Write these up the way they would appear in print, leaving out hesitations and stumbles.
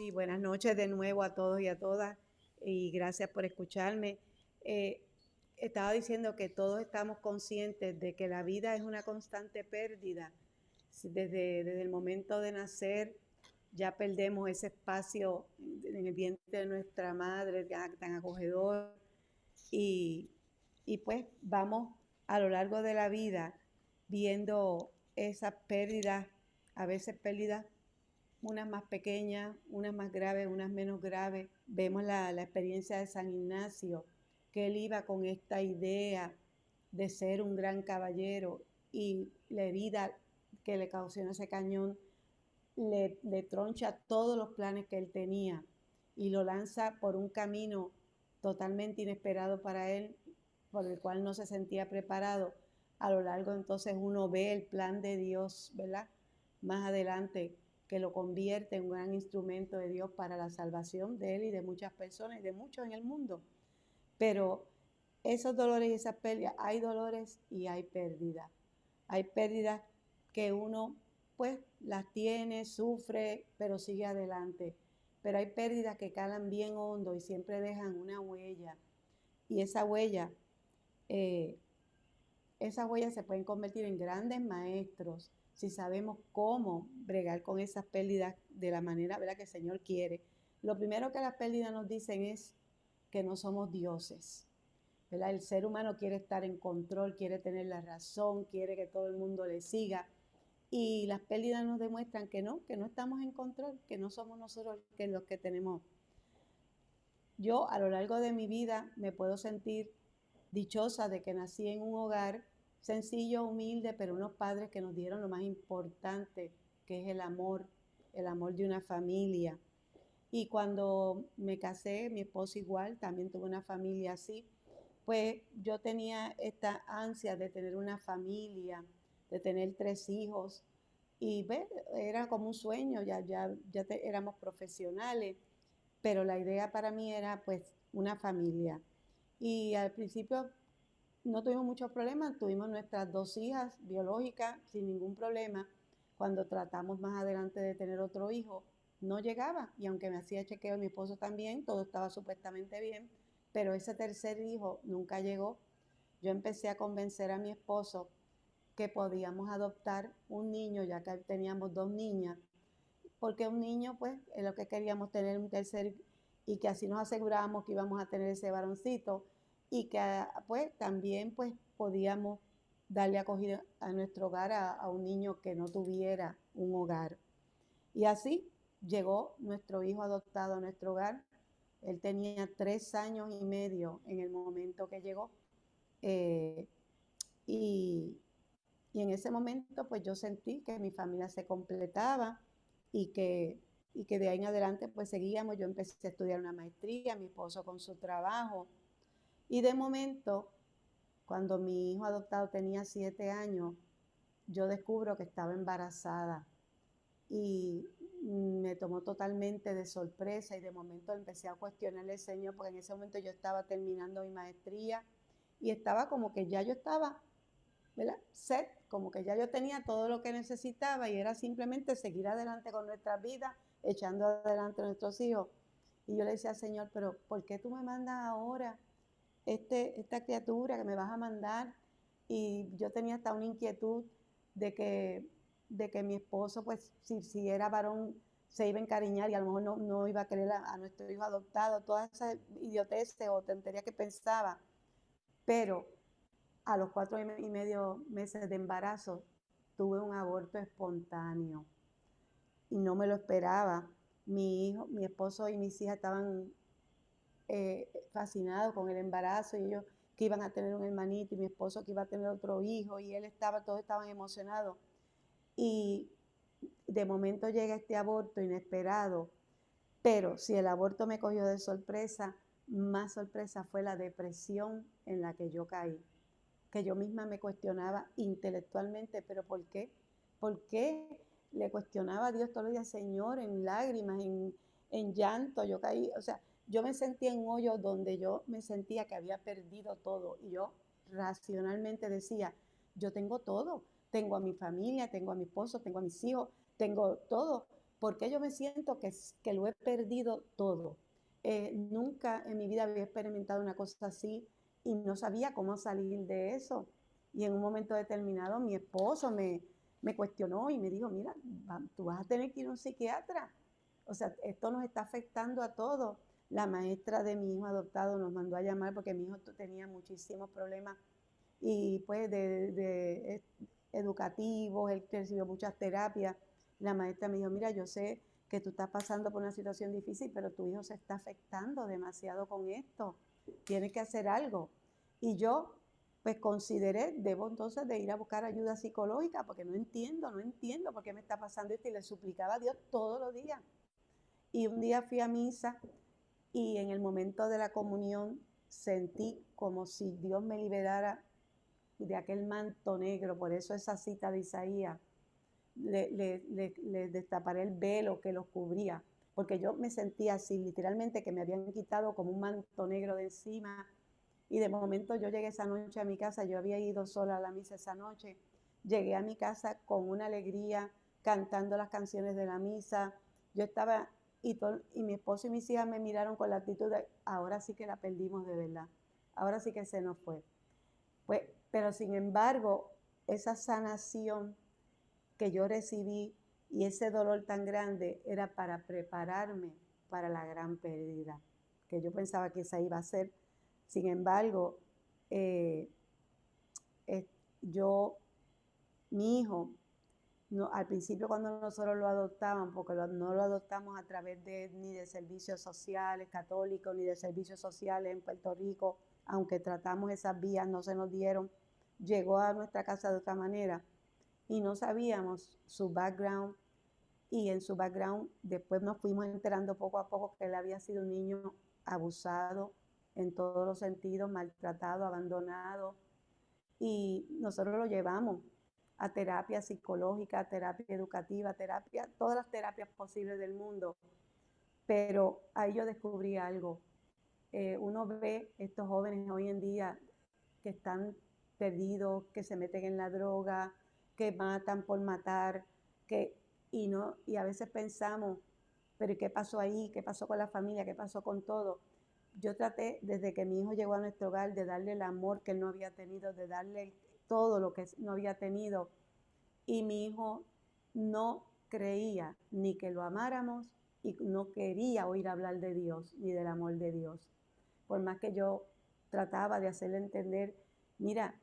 Sí, buenas noches de nuevo a todos y a todas y gracias por escucharme. Eh, Estaba diciendo que todos estamos conscientes de que la vida es una constante pérdida. Si desde el momento de nacer ya perdemos ese espacio en el vientre de nuestra madre tan acogedor y, y pues vamos a lo largo de la vida viendo esas pérdidas, a veces pérdidas unas más pequeñas, unas más graves, unas menos graves. Vemos la experiencia de San Ignacio, que él iba con esta idea de ser un gran caballero y la herida que le causó ese cañón le troncha todos los planes que él tenía y lo lanza por un camino totalmente inesperado para él, por el cual no se sentía preparado. A lo largo entonces uno ve el plan de Dios, ¿verdad? Más adelante, que lo convierte en un gran instrumento de Dios para la salvación de él y de muchas personas y de muchos en el mundo. Pero esos dolores y esas pérdidas, hay dolores y hay pérdidas. Hay pérdidas que uno pues las tiene, sufre, pero sigue adelante. Pero hay pérdidas que calan bien hondo y siempre dejan una huella. Y eh, esas huellas se pueden convertir en grandes maestros si sabemos cómo bregar con esas pérdidas de la manera, ¿verdad?, que el Señor quiere. Lo primero que las pérdidas nos dicen es que no somos dioses, ¿verdad? El ser humano quiere estar en control, quiere tener la razón, quiere que todo el mundo le siga. Y las pérdidas nos demuestran que no estamos en control, que no somos nosotros los que tenemos. Yo a lo largo de mi vida me puedo sentir dichosa de que nací en un hogar sencillo, humilde, pero unos padres que nos dieron lo más importante, que es el amor de una familia. Y cuando me casé, mi esposo igual, también tuvo una familia así, pues yo tenía esta ansia de tener una familia, de tener 3 hijos, y ver, era como un sueño, éramos profesionales, pero la idea para mí era pues una familia. Y al principio no tuvimos muchos problemas, tuvimos nuestras 2 hijas biológicas sin ningún problema. Cuando tratamos más adelante de tener otro hijo, no llegaba, y aunque me hacía chequeo mi esposo también, todo estaba supuestamente bien, pero ese tercer hijo nunca llegó. Yo empecé a convencer a mi esposo que podíamos adoptar un niño, ya que teníamos 2 niñas, porque un niño pues es lo que queríamos, tener un tercer, y que así nos asegurábamos que íbamos a tener ese varoncito y que pues también pues podíamos darle acogida a nuestro hogar a un niño que no tuviera un hogar. Y así llegó nuestro hijo adoptado a nuestro hogar. Él tenía 3 años y medio en el momento que llegó. eh, y, y en ese momento pues yo sentí que mi familia se completaba y que, y que de ahí en adelante pues seguíamos. Yo empecé a estudiar una maestría, mi esposo con su trabajo. Y de momento, cuando mi hijo adoptado tenía 7 años, yo descubro que estaba embarazada y me tomó totalmente de sorpresa y de momento empecé a cuestionarle al Señor, porque en ese momento yo estaba terminando mi maestría y estaba como que ya yo estaba, ¿verdad?, set, como que ya yo tenía todo lo que necesitaba y era simplemente seguir adelante con nuestras vidas, echando adelante a nuestros hijos. Y yo le decía al Señor, pero ¿por qué tú me mandas ahora esta criatura que me vas a mandar? Y yo tenía hasta una inquietud de que, de que mi esposo, pues si era varón, se iba a encariñar y a lo mejor no iba a querer a nuestro hijo adoptado, todas esas idioteces o tonterías que pensaba. Pero a los 4 y medio meses de embarazo tuve un aborto espontáneo y no me lo esperaba. Mi hijo, mi esposo y mis hijas estaban fascinados con el embarazo, y ellos que iban a tener un hermanito y mi esposo que iba a tener otro hijo, y todos estaban emocionados. Y de momento llega este aborto inesperado, pero si el aborto me cogió de sorpresa, más sorpresa fue la depresión en la que yo caí, que yo misma me cuestionaba intelectualmente, pero ¿por qué? ¿Por qué? Le cuestionaba a Dios todos los días, Señor, en lágrimas, en llanto, yo caí, o sea, yo me sentía en un hoyo donde yo me sentía que había perdido todo, y yo racionalmente decía, yo tengo todo, tengo a mi familia, tengo a mi esposo, tengo a mis hijos, tengo todo, porque yo me siento que lo he perdido todo. Nunca en mi vida había experimentado una cosa así y no sabía cómo salir de eso. Y en un momento determinado mi esposo me cuestionó y me dijo, mira, tú vas a tener que ir a un psiquiatra. O sea, esto nos está afectando a todos. La maestra de mi hijo adoptado nos mandó a llamar porque mi hijo tenía muchísimos problemas y pues educativos, él recibió muchas terapias. La maestra me dijo, mira, yo sé que tú estás pasando por una situación difícil, pero tu hijo se está afectando demasiado con esto, tienes que hacer algo. Y yo pues consideré, debo entonces de ir a buscar ayuda psicológica, porque no entiendo por qué me está pasando esto, y le suplicaba a Dios todos los días. Y un día fui a misa y en el momento de la comunión sentí como si Dios me liberara de aquel manto negro. Por eso esa cita de Isaías, le destaparé el velo que los cubría, porque yo me sentía así, literalmente que me habían quitado como un manto negro de encima. Y de momento yo llegué esa noche a mi casa, yo había ido sola a la misa esa noche, llegué a mi casa con una alegría, cantando las canciones de la misa. Yo estaba, y mi esposo y mis hijas me miraron con la actitud de, ahora sí que la perdimos de verdad, ahora sí que se nos fue. Pues, pero sin embargo, esa sanación que yo recibí y ese dolor tan grande era para prepararme para la gran pérdida, que yo pensaba que esa iba a ser. Sin embargo, eh, eh, yo, mi hijo, no, al principio cuando nosotros lo adoptamos, porque no lo adoptamos a través ni de servicios sociales católicos, ni de servicios sociales en Puerto Rico, aunque tratamos esas vías, no se nos dieron, llegó a nuestra casa de otra manera y no sabíamos su background, y en su background después nos fuimos enterando poco a poco que él había sido un niño abusado en todos los sentidos, maltratado, abandonado, y nosotros lo llevamos a terapia psicológica, a terapia educativa, terapia, todas las terapias posibles del mundo, pero ahí yo descubrí algo. Uno ve estos jóvenes hoy en día que están perdidos, que se meten en la droga, que matan por matar, y a veces pensamos, pero ¿qué pasó ahí? ¿Qué pasó con la familia? ¿Qué pasó con todo? Yo traté, desde que mi hijo llegó a nuestro hogar, de darle el amor que él no había tenido, de darle todo lo que no había tenido. Y mi hijo no creía ni que lo amáramos y no quería oír hablar de Dios ni del amor de Dios. Por más que yo trataba de hacerle entender, mira,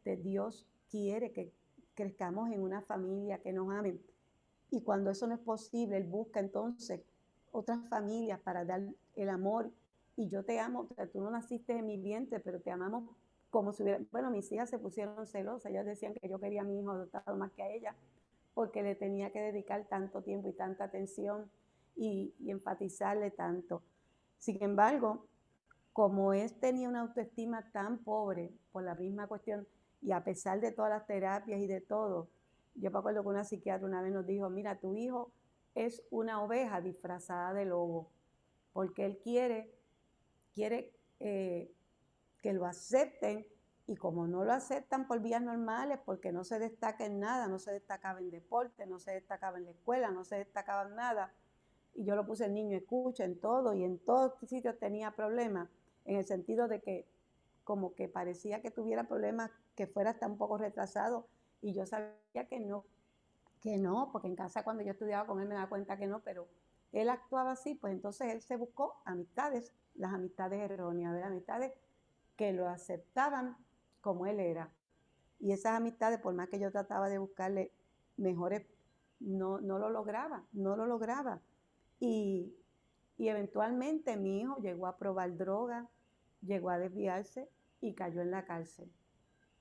Dios quiere que crezcamos en una familia, que nos amen. Y cuando eso no es posible, Él busca entonces otras familias para dar el amor. Y yo te amo, o sea, tú no naciste en mi vientre, pero te amamos como si hubiera... Bueno, mis hijas se pusieron celosas, ellas decían que yo quería a mi hijo adoptado más que a ella, porque le tenía que dedicar tanto tiempo y tanta atención y enfatizarle tanto. Sin embargo, como él tenía una autoestima tan pobre por la misma cuestión, y a pesar de todas las terapias y de todo, yo me acuerdo que una psiquiatra una vez nos dijo, mira, tu hijo es una oveja disfrazada de lobo, porque él quiere que lo acepten, y como no lo aceptan por vías normales, porque no se destaca en nada, no se destacaba en deporte, no se destacaba en la escuela, no se destacaba en nada, y yo lo puse en niño escucha, en todo, y en todos sitios tenía problemas, en el sentido de que como que parecía que tuviera problemas, que fuera hasta un poco retrasado, y yo sabía que no, porque en casa cuando yo estudiaba con él me daba cuenta que no, pero él actuaba así, pues entonces él se buscó amistades, las amistades erróneas, ¿verdad? Amistades que lo aceptaban como él era. Y esas amistades, por más que yo trataba de buscarle mejores, no lo lograba, no lo lograba. Y, y eventualmente mi hijo llegó a probar droga, llegó a desviarse y cayó en la cárcel.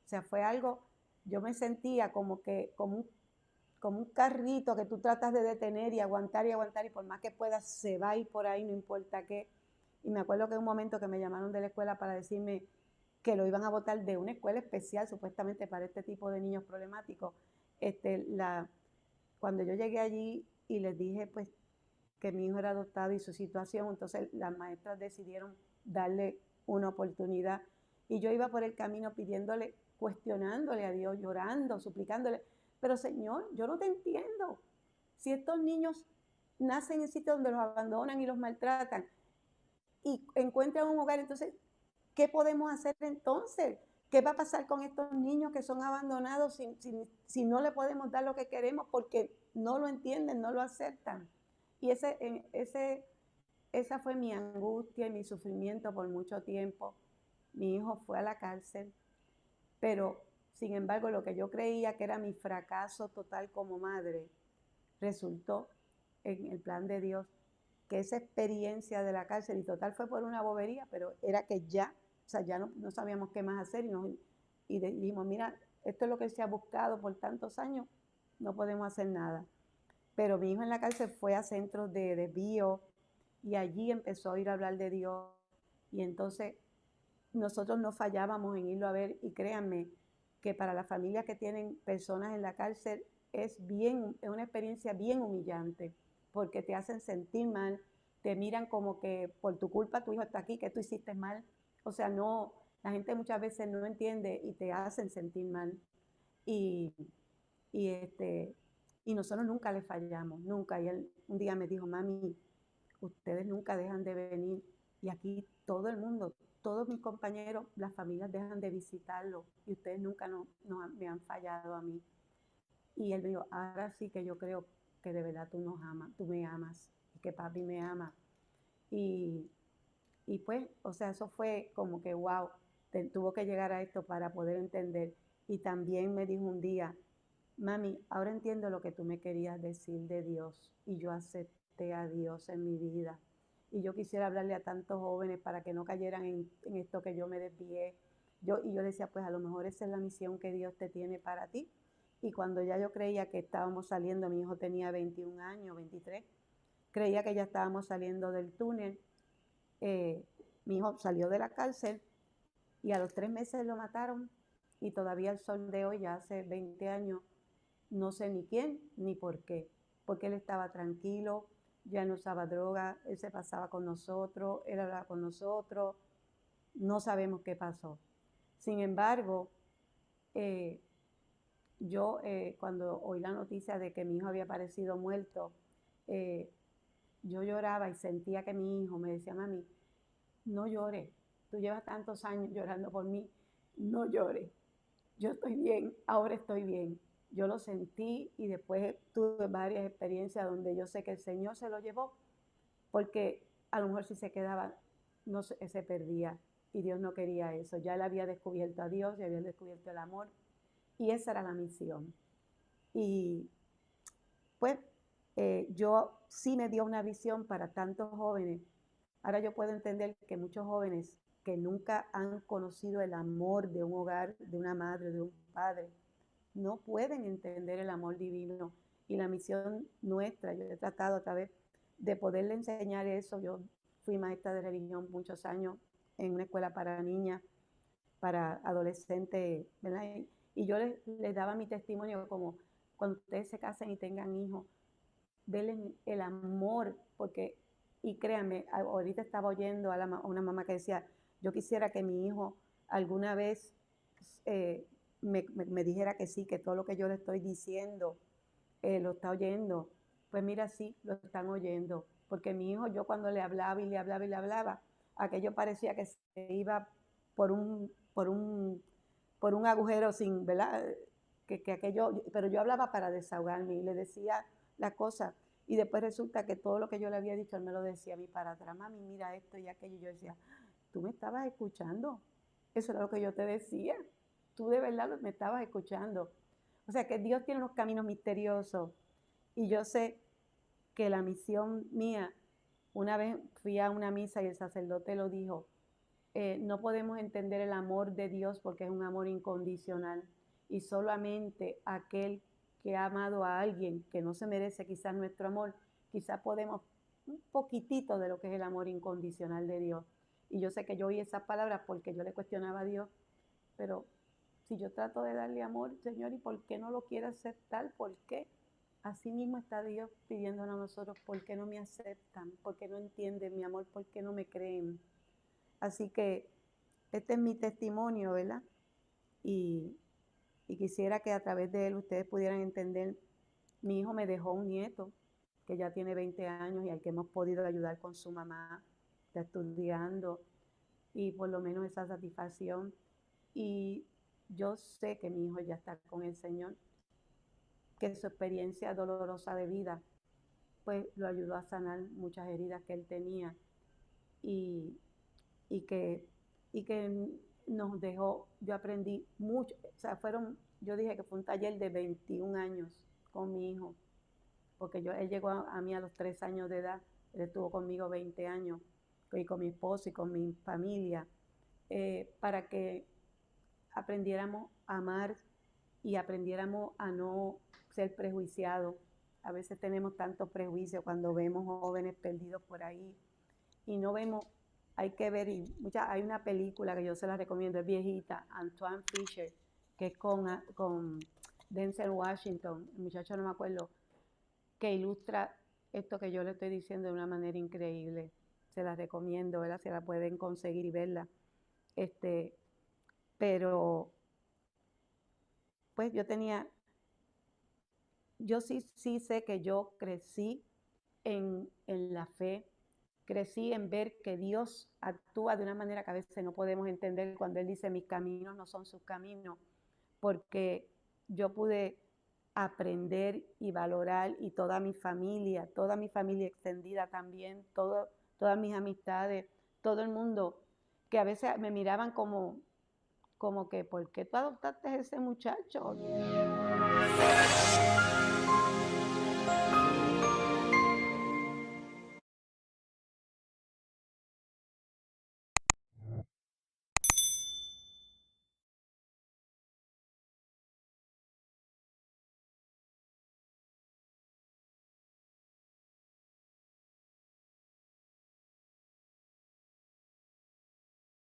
O sea, fue algo, yo me sentía como un carrito que tú tratas de detener y aguantar, y por más que puedas, se va a ir por ahí, no importa qué. Y me acuerdo que en un momento que me llamaron de la escuela para decirme que lo iban a botar de una escuela especial, supuestamente para este tipo de niños problemáticos. Cuando yo llegué allí y les dije, pues, que mi hijo era adoptado y su situación, entonces las maestras decidieron darle una oportunidad. Y yo iba por el camino pidiéndole, cuestionándole a Dios, llorando, suplicándole, pero Señor, yo no te entiendo. Si estos niños nacen en sitios donde los abandonan y los maltratan y encuentran un hogar, entonces, ¿qué podemos hacer entonces? ¿Qué va a pasar con estos niños que son abandonados si no le podemos dar lo que queremos porque no lo entienden, no lo aceptan? Y esa fue mi angustia y mi sufrimiento por mucho tiempo. Mi hijo fue a la cárcel, pero sin embargo lo que yo creía que era mi fracaso total como madre, resultó en el plan de Dios que esa experiencia de la cárcel, y total fue por una bobería, pero era que ya, o sea, ya no sabíamos qué más hacer y dijimos, mira, esto es lo que se ha buscado por tantos años, no podemos hacer nada. Pero mi hijo en la cárcel fue a centros de desvío y allí empezó a ir a hablar de Dios y entonces nosotros no fallábamos en irlo a ver y créanme que para las familias que tienen personas en la cárcel es una experiencia bien humillante porque te hacen sentir mal, te miran como que por tu culpa tu hijo está aquí, que tú hiciste mal. O sea, no, la gente muchas veces no entiende y te hacen sentir mal. Y, y, este, y nosotros nunca le fallamos, nunca. Y él un día me dijo, mami, ustedes nunca dejan de venir. Y aquí todo el mundo, todos mis compañeros, las familias dejan de visitarlo y ustedes nunca me han fallado a mí. Y él me dijo, ahora sí que yo creo que de verdad tú me amas y que papi me ama. Y, y pues, o sea, eso fue como que, wow, tuvo que llegar a esto para poder entender. Y también me dijo un día, mami, ahora entiendo lo que tú me querías decir de Dios y yo acepté a Dios en mi vida. Y yo quisiera hablarle a tantos jóvenes para que no cayeran en esto que yo me desvié. Y yo decía, pues a lo mejor esa es la misión que Dios te tiene para ti. Y cuando ya yo creía que estábamos saliendo, mi hijo tenía 21 años, 23, creía que ya estábamos saliendo del túnel. Eh, Mi hijo salió de la cárcel y a los 3 meses lo mataron y todavía el sol de hoy, ya hace 20 años, no sé ni quién ni por qué, porque él estaba tranquilo, ya no usaba droga, él se pasaba con nosotros, él hablaba con nosotros, no sabemos qué pasó. Sin embargo, yo cuando oí la noticia de que mi hijo había aparecido muerto, eh, yo lloraba y sentía que mi hijo me decía, mami, no llores, tú llevas tantos años llorando por mí, no llores, yo estoy bien, ahora estoy bien. Yo lo sentí y después tuve varias experiencias donde yo sé que el Señor se lo llevó, porque a lo mejor si se quedaba, no se perdía y Dios no quería eso. Ya él había descubierto a Dios, ya había descubierto el amor y esa era la misión. Y pues yo sí me dio una visión para tantos jóvenes. Ahora yo puedo entender que muchos jóvenes que nunca han conocido el amor de un hogar, de una madre, de un padre, no pueden entender el amor divino. Y la misión nuestra, yo he tratado a través de poderle enseñar eso. Yo fui maestra de religión muchos años en una escuela para niñas, para adolescentes, ¿verdad? Y yo les daba mi testimonio como cuando ustedes se casen y tengan hijos, denle el amor, porque, y créanme, ahorita estaba oyendo a una mamá que decía, yo quisiera que mi hijo alguna vez me dijera que sí, que todo lo que yo le estoy diciendo lo está oyendo. Pues mira, sí, lo están oyendo, porque mi hijo, yo cuando le hablaba y le hablaba y le hablaba, aquello parecía que se iba por un agujero sin, ¿verdad? Que aquello, pero yo hablaba para desahogarme y le decía las cosas y después resulta que todo lo que yo le había dicho, él me lo decía a mí para atrás, mami, mira esto y aquello, y yo decía, tú me estabas escuchando, eso era lo que yo te decía, tú de verdad me estabas escuchando. O sea que Dios tiene unos caminos misteriosos y yo sé que la misión mía, una vez fui a una misa y el sacerdote lo dijo, no podemos entender el amor de Dios porque es un amor incondicional y solamente aquel que ha amado a alguien que no se merece quizás nuestro amor, quizás podemos un poquitito de lo que es el amor incondicional de Dios. Y yo sé que yo oí esas palabras porque yo le cuestionaba a Dios, pero si yo trato de darle amor, Señor, ¿y por qué no lo quiere aceptar? ¿Por qué? Así mismo está Dios pidiéndonos a nosotros, ¿por qué no me aceptan? ¿Por qué no entienden mi amor? ¿Por qué no me creen? Así que este es mi testimonio, ¿verdad? Y quisiera que a través de él ustedes pudieran entender Mi hijo me dejó un nieto que ya tiene 20 años y al que hemos podido ayudar con su mamá, está estudiando, y por lo menos esa satisfacción. Y yo sé que mi hijo ya está con el Señor, que su experiencia dolorosa de vida pues lo ayudó a sanar muchas heridas que él tenía, y, y que, y que nos dejó, yo aprendí mucho, o sea, yo dije que fue un taller de 21 años con mi hijo, porque él llegó a mí a los 3 años de edad, él estuvo conmigo 20 años, y con mi esposo y con mi familia, para que aprendiéramos a amar y aprendiéramos a no ser prejuiciados. A veces tenemos tantos prejuicios cuando vemos jóvenes perdidos por ahí y no vemos, hay que ver, hay una película que yo se la recomiendo, es viejita, Antoine Fisher, que es con Denzel Washington, el muchacho no me acuerdo, que ilustra esto que yo le estoy diciendo de una manera increíble. Se la recomiendo, ¿verdad? Se la pueden conseguir y verla. Pero pues yo sí sé que yo crecí en la fe, crecí en ver que Dios actúa de una manera que a veces no podemos entender cuando Él dice mis caminos no son sus caminos, porque yo pude aprender y valorar, y toda mi familia extendida también, todas mis amistades, todo el mundo, que a veces me miraban como que, ¿por qué tú adoptaste a ese muchacho?